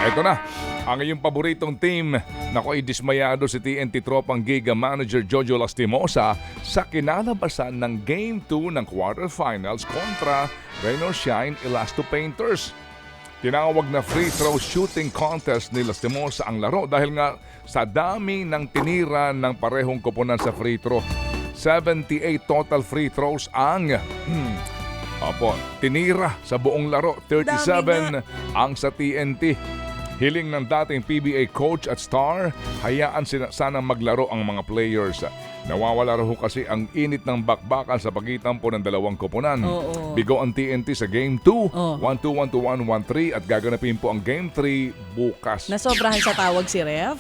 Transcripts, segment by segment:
Ito na, ang iyong paboritong team. Naku, dismayado si TNT Tropang Giga Manager Jojo Lastimosa sa kinalabasan ng Game 2 ng quarterfinals kontra Raynor Shine Elasto Painters. Tinawag na free throw shooting contest ni Lastimosa ang laro dahil nga sa dami ng tinira ng parehong koponan sa free throw. 78 total free throws ang tinira sa buong laro. 37 ang sa TNT. Hiling ng dating PBA coach at star, hayaan sanang maglaro ang mga players. Nawawala raw kasi ang init ng bakbakan sa pagitan po ng dalawang koponan. Bigo ang TNT sa Game 2, 1-2, 1-2, 1-1-3 at gaganapin po ang Game 3 bukas. Nasobrahan sa tawag si Ref?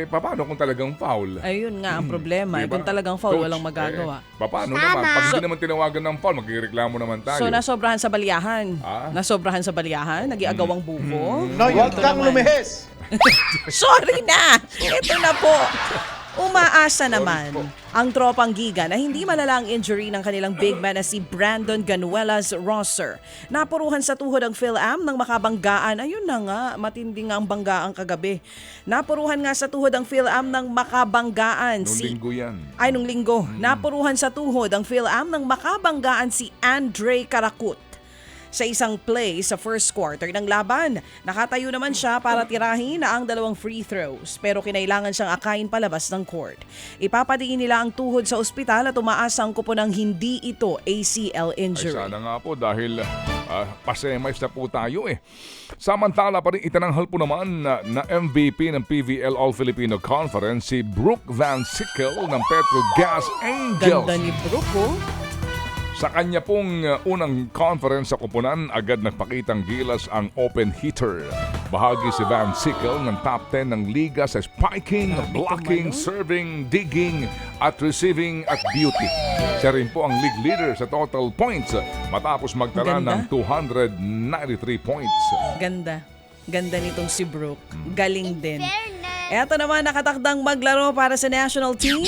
Paano kung talagang foul? Ayun nga ang problema. Diba? Kung talagang foul, Coach, walang magagawa. Paano naman? Pag hindi naman tinawagan ng foul, magkireklamo naman tayo. So, nasobrahan sa baliyahan? Nasobrahan sa baliyahan? Nagiagawang buko? No, huwag kang lumihis! Sorry na! Ito na po. Umaasa naman ang Tropang Giga na hindi malala ang injury ng kanilang big man na si Brandon Ganuelas Rosser. Napuruhan sa tuhod ang PhilAm ng makabanggaan. Ayun na nga, matindi nga ang banggaan kagabi. Napuruhan nga sa tuhod ang PhilAm ng makabanggaan. Nung linggo. Napuruhan sa tuhod ang PhilAm ng makabanggaan si Andre Karakut. Sa isang play sa first quarter ng laban, nakatayo naman siya para tirahin ang dalawang free throws pero kinailangan siyang akayin palabas ng court. Ipapadiin nila ang tuhod sa ospital at umaasa ang kupo ng hindi ito ACL injury. Ay sana nga po dahil pasemis na po tayo eh. Samantala pa rin itinanghal po naman na MVP ng PVL All-Filipino Conference si Brooke Van Sickle ng Petrogas Angels. Ganda ni Brooke, oh. Sa kanya pong unang conference sa koponan, agad nagpakitang gilas ang open hitter. Bahagi si Van Sickle ng top 10 ng liga sa spiking, blocking, serving, digging, at receiving at beauty. Siya rin po ang league leader sa total points matapos magtala ng 293 points. Ganda. Ganda nitong si Brooke. Galing din. Eto naman nakatakdang maglaro para sa national team,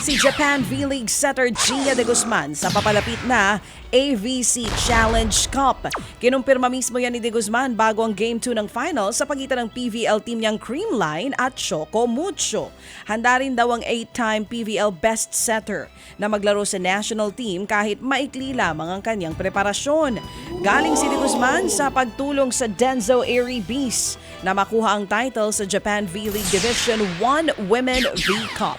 si Japan V-League setter Gia de Guzman sa papalapit na AVC Challenge Cup. Kinumpirma mismo yan ni de Guzman bago ang Game 2 ng finals sa pagitan ng PVL team niyang Creamline at Choco Mucho. Handa rin daw ang 8-time PVL best setter na maglaro sa national team kahit maikli lamang ang kanyang preparasyon. Galing si de Guzman sa pagtulong sa Denzo Airy Beast na makuha ang title sa Japan V-League Division 1 Women V-Cup.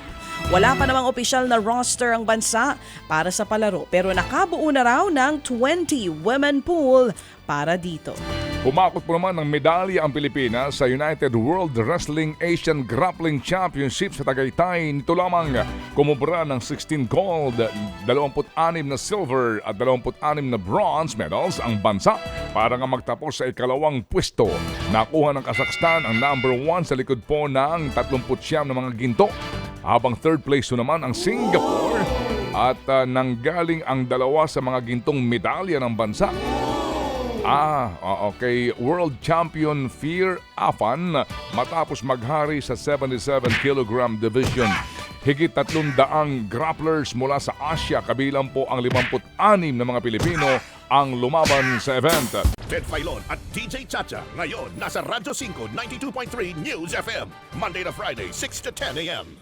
Wala pa namang opisyal na roster ang bansa para sa palaro pero nakabuo na raw ng 20 women pool para dito. Pumakot po naman ng medalya ang Pilipinas sa United World Wrestling Asian Grappling Championship sa Tagaytay. Nito lamang kumubra ng 16 gold, 26 na silver at 26 na bronze medals ang bansa para nga magtapos sa ikalawang pwesto. Nakuha ng Kazakhstan ang number 1 sa likod po ng 39 na mga ginto. Habang third place naman ang Singapore at nanggaling ang dalawa sa mga gintong medalya ng bansa. World Champion Fear Afan matapos maghari sa 77 kg division. Higit 300 grapplers mula sa Asia kabilang po ang 56 na mga Pilipino ang lumaban sa event. Ted Filon at DJ Chacha ngayon nasa Radyo 5 92.3 News FM Monday to Friday 6 to 10 a.m.